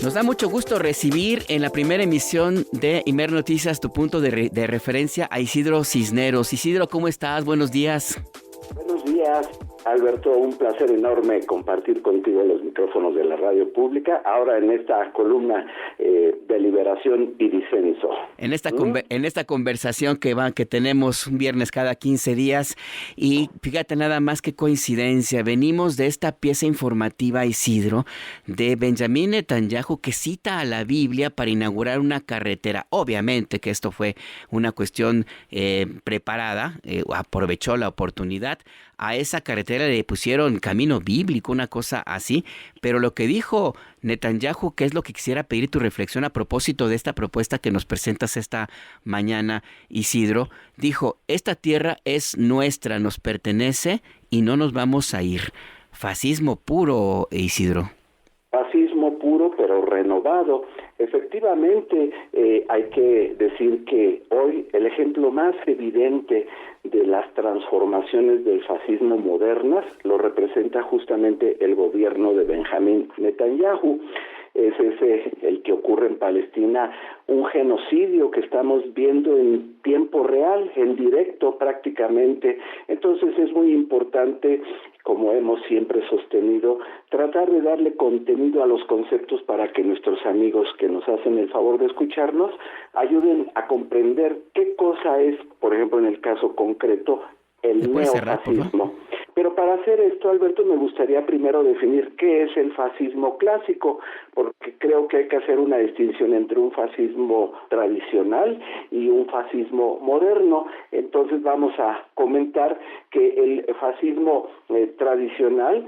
Nos da mucho gusto recibir en la primera emisión de Imer Noticias tu punto de referencia a Isidro Cisneros. Isidro, ¿cómo estás? Buenos días. Buenos días, Alberto. Un placer enorme compartir contigo los micrófonos de la radio pública, ahora en esta columna de liberación y disenso. En esta conversación que tenemos un viernes cada 15 días, y fíjate nada más qué coincidencia, venimos de esta pieza informativa, Isidro, de Benjamín Netanyahu, que cita a la Biblia para inaugurar una carretera. Obviamente que esto fue una cuestión preparada, aprovechó la oportunidad. A esa carretera le pusieron camino bíblico, una cosa así, pero lo que dijo Netanyahu, que es lo que quisiera pedir tu reflexión a propósito de esta propuesta que nos presentas esta mañana, Isidro, dijo: esta tierra es nuestra, nos pertenece y no nos vamos a ir. Fascismo puro, Isidro. Fascismo puro, pero renovado. Efectivamente, hay que decir que hoy el ejemplo más evidente de las transformaciones del fascismo modernas lo representa justamente el gobierno de Benjamín Netanyahu. Es ese el que ocurre en Palestina, un genocidio que estamos viendo en tiempo real, en directo prácticamente. Entonces es muy importante, como hemos siempre sostenido, tratar de darle contenido a los conceptos para que nuestros amigos que nos hacen el favor de escucharnos ayuden a comprender qué cosa es, por ejemplo, en el caso concreto, el neofascismo. Pero para hacer esto, Alberto, me gustaría primero definir qué es el fascismo clásico, porque creo que hay que hacer una distinción entre un fascismo tradicional y un fascismo moderno. Entonces vamos a comentar que el fascismo tradicional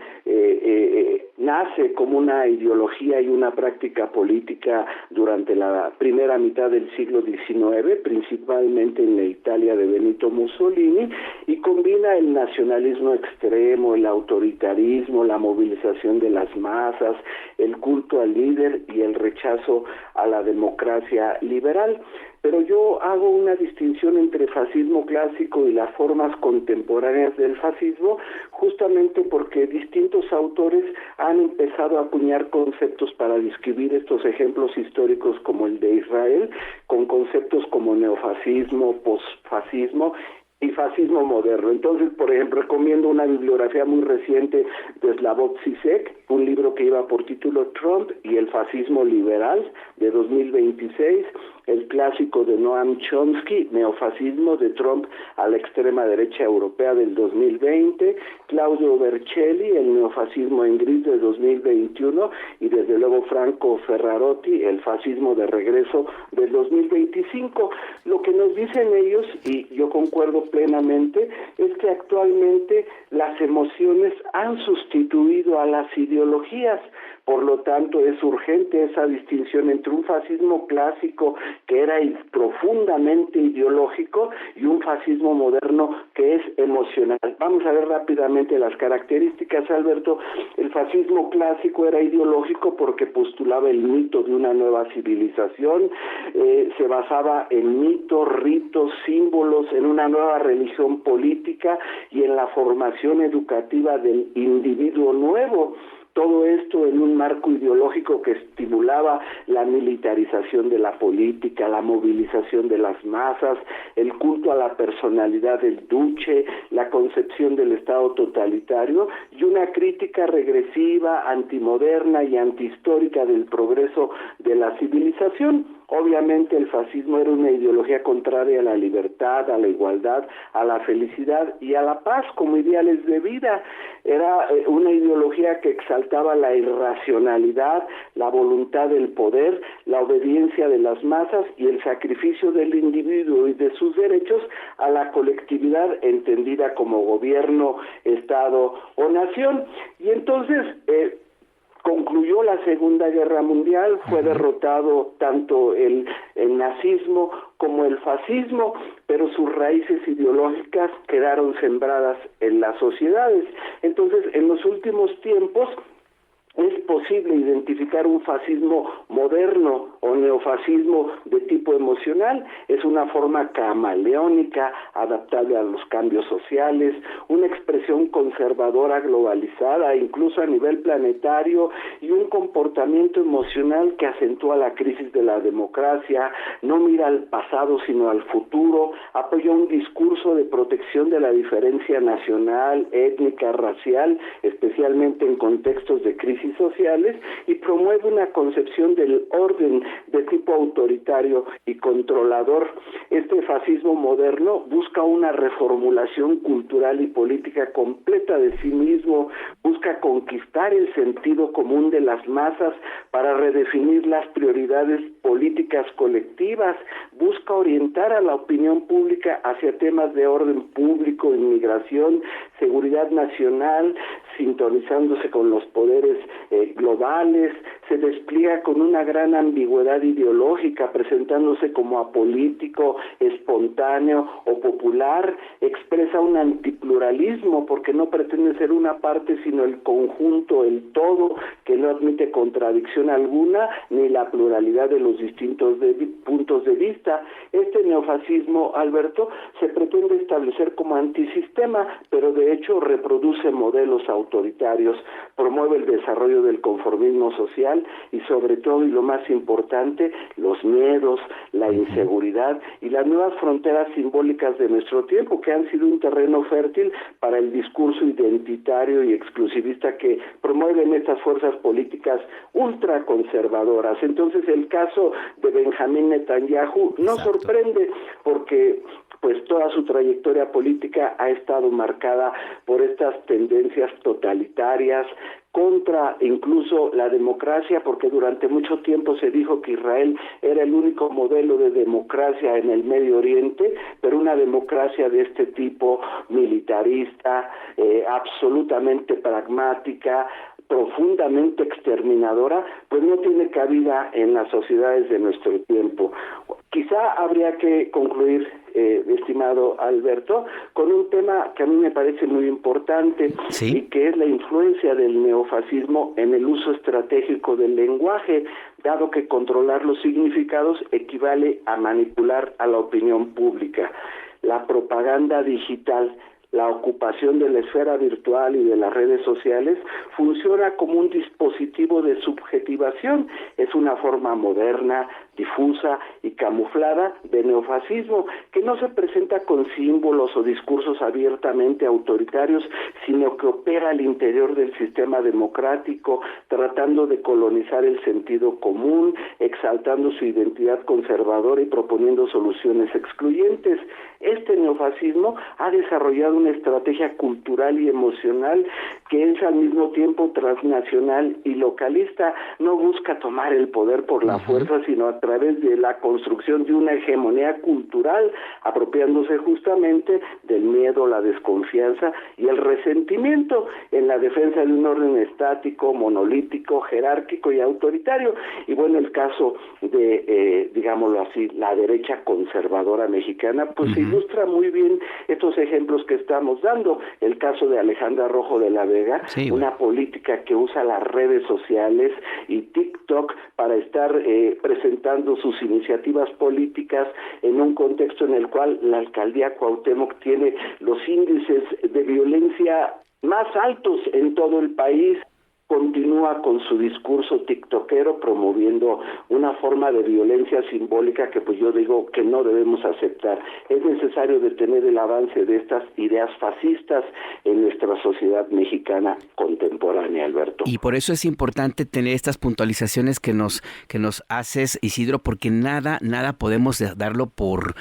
nace como una ideología y una práctica política durante la primera mitad del siglo XIX, principalmente en la Italia de Benito Mussolini, y combina el nacionalismo extremo, el autoritarismo, la movilización de las masas, el culto al líder y el rechazo a la democracia liberal. Pero yo hago una distinción entre fascismo clásico y las formas contemporáneas del fascismo, justamente porque distintos autores han empezado a acuñar conceptos para describir estos ejemplos históricos como el de Israel, con conceptos como neofascismo, posfascismo y fascismo moderno. Entonces, por ejemplo, recomiendo una bibliografía muy reciente de Slavoj Zizek, un libro que lleva por título Trump y el fascismo liberal, de 2026, el clásico de Noam Chomsky, Neofascismo de Trump a la extrema derecha europea, del 2020, Claudio Vercelli, El neofascismo en gris, de 2021, y desde luego Franco Ferrarotti, El fascismo de regreso, del 2025. Lo que nos dicen ellos, y yo concuerdo plenamente, es que actualmente las emociones han sustituido a las ideologías. Por lo tanto, es urgente esa distinción entre un fascismo clásico que era profundamente ideológico y un fascismo moderno que es emocional. Vamos a ver rápidamente las características, Alberto. El fascismo clásico era ideológico porque postulaba el mito de una nueva civilización, se basaba en mitos, ritos, símbolos, en una nueva religión política y en la formación educativa del individuo nuevo. Todo esto en un marco ideológico que estimulaba la militarización de la política, la movilización de las masas, el culto a la personalidad del duce, la concepción del Estado totalitario y una crítica regresiva, antimoderna y antihistórica del progreso de la civilización. Obviamente el fascismo era una ideología contraria a la libertad, a la igualdad, a la felicidad y a la paz como ideales de vida. Era una ideología que exaltaba la irracionalidad, la voluntad del poder, la obediencia de las masas y el sacrificio del individuo y de sus derechos a la colectividad entendida como gobierno, Estado o nación. Y entonces concluyó la Segunda Guerra Mundial, fue derrotado tanto el nazismo como el fascismo, pero sus raíces ideológicas quedaron sembradas en las sociedades. Entonces, en los últimos tiempos, es posible identificar un fascismo moderno o neofascismo de tipo emocional. Es una forma camaleónica, adaptable a los cambios sociales, una expresión conservadora globalizada, incluso a nivel planetario, y un comportamiento emocional que acentúa la crisis de la democracia, no mira al pasado sino al futuro, apoya un discurso de protección de la diferencia nacional, étnica, racial, especialmente en contextos de crisis sociales, y promueve una concepción del orden de tipo autoritario y controlador. Este fascismo moderno busca una reformulación cultural y política completa de sí mismo, busca conquistar el sentido común de las masas para redefinir las prioridades políticas colectivas, busca orientar a la opinión pública hacia temas de orden público, inmigración, seguridad nacional, sintonizándose con los poderes globales, se despliega con una gran ambigüedad ideológica, presentándose como apolítico, espontáneo o popular, expresa un antipluralismo porque no pretende ser una parte sino el conjunto, el todo, que no admite contradicción alguna ni la pluralidad de los distintos puntos de vista. Este neofascismo, Alberto, se pretende establecer como antisistema, pero de hecho reproduce modelos autoritarios, promueve el desarrollo del conformismo social y sobre todo, y lo más importante, los miedos, la inseguridad y las nuevas fronteras simbólicas de nuestro tiempo, que han sido un terreno fértil para el discurso identitario y exclusivista que promueven estas fuerzas políticas ultraconservadoras. Entonces, el caso de Benjamín Netanyahu no sorprende porque pues toda su trayectoria política ha estado marcada por estas tendencias totalitarias contra incluso la democracia, porque durante mucho tiempo se dijo que Israel era el único modelo de democracia en el Medio Oriente, pero una democracia de este tipo militarista, absolutamente pragmática, profundamente exterminadora, pues no tiene cabida en las sociedades de nuestro tiempo. Quizá habría que concluir, estimado Alberto, con un tema que a mí me parece muy importante, ¿sí?, y que es la influencia del neofascismo en el uso estratégico del lenguaje, dado que controlar los significados equivale a manipular a la opinión pública. La propaganda digital, la ocupación de la esfera virtual y de las redes sociales funciona como un dispositivo de subjetivación. Es una forma moderna, difusa y camuflada de neofascismo que no se presenta con símbolos o discursos abiertamente autoritarios, sino que opera al interior del sistema democrático, tratando de colonizar el sentido común, exaltando su identidad conservadora y proponiendo soluciones excluyentes. Este neofascismo ha desarrollado una estrategia cultural y emocional que es al mismo tiempo transnacional y localista. No busca tomar el poder por la fuerza, sino a través de la construcción de una hegemonía cultural, apropiándose justamente del miedo, la desconfianza y el resentimiento en la defensa de un orden estático, monolítico, jerárquico y autoritario. Y bueno, el caso de, digámoslo así, la derecha conservadora mexicana, pues se ilustra muy bien estos ejemplos que estamos dando. El caso de Alejandra Rojo de la Vega, una política que usa las redes sociales y TikTok para estar presentando sus iniciativas políticas en un contexto en el cual la alcaldía Cuauhtémoc tiene los índices de violencia más altos en todo el país. Continúa con su discurso tiktokero promoviendo una forma de violencia simbólica que pues yo digo que no debemos aceptar. Es necesario detener el avance de estas ideas fascistas en nuestra sociedad mexicana contemporánea, Alberto. Y por eso es importante tener estas puntualizaciones que nos haces, Isidro, porque nada podemos darlo por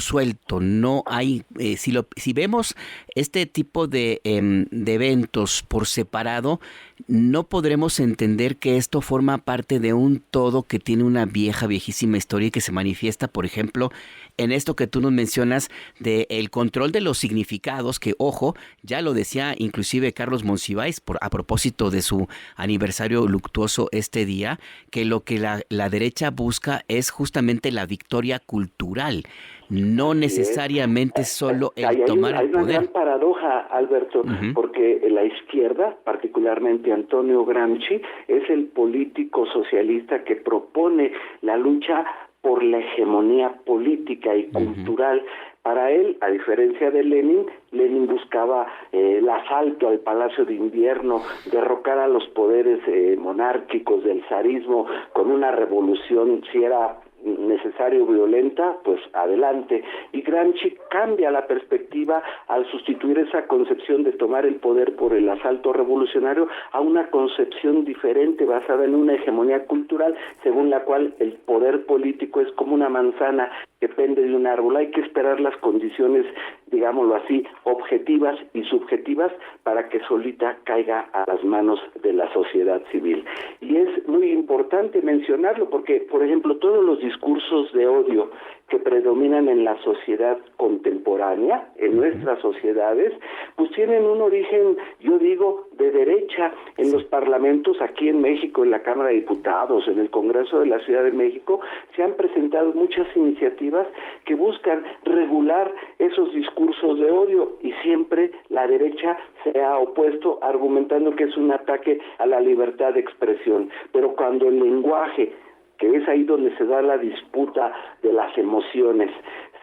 suelto. No hay, si vemos este tipo de eventos por separado, no podremos entender que esto forma parte de un todo que tiene una viejísima historia y que se manifiesta, por ejemplo, en esto que tú nos mencionas del control de los significados, que, ojo, ya lo decía inclusive Carlos Monsiváis a propósito de su aniversario luctuoso este día, que lo que la derecha busca es justamente la victoria cultural. no necesariamente solo el tomar el hay una gran poder. paradoja, Alberto, porque la izquierda, particularmente Antonio Gramsci, es el político socialista que propone la lucha por la hegemonía política y cultural. Para él, a diferencia de Lenin buscaba el asalto al Palacio de Invierno, derrocar a los poderes monárquicos del zarismo con una revolución, si era necesario violenta, pues adelante. Y Gramsci cambia la perspectiva al sustituir esa concepción de tomar el poder por el asalto revolucionario a una concepción diferente basada en una hegemonía cultural según la cual el poder político es como una manzana que pende de un árbol. Hay que esperar las condiciones, digámoslo así, objetivas y subjetivas para que solita caiga a las manos de la sociedad civil. Y es muy importante mencionarlo porque, por ejemplo, todos los discursos de odio que predominan en la sociedad contemporánea, en nuestras sociedades, pues tienen un origen, yo digo, de derecha. En los parlamentos, aquí en México, en la Cámara de Diputados, en el Congreso de la Ciudad de México, se han presentado muchas iniciativas que buscan regular esos discursos de odio y siempre la derecha se ha opuesto argumentando que es un ataque a la libertad de expresión. Pero cuando el lenguaje, que es ahí donde se da la disputa de las emociones,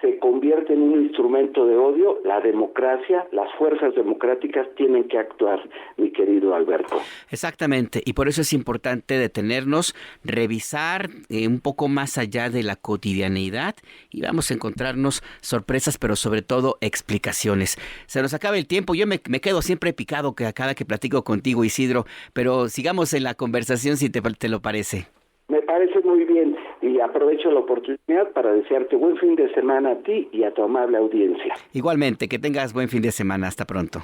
se convierte en un instrumento de odio, la democracia, las fuerzas democráticas tienen que actuar, mi querido Alberto. Exactamente, y por eso es importante detenernos, revisar un poco más allá de la cotidianeidad y vamos a encontrarnos sorpresas, pero sobre todo explicaciones. Se nos acaba el tiempo, yo me quedo siempre picado que a cada que platico contigo, Isidro, pero sigamos en la conversación si te lo parece. Me parece muy bien y aprovecho la oportunidad para desearte buen fin de semana a ti y a tu amable audiencia. Igualmente, que tengas buen fin de semana. Hasta pronto.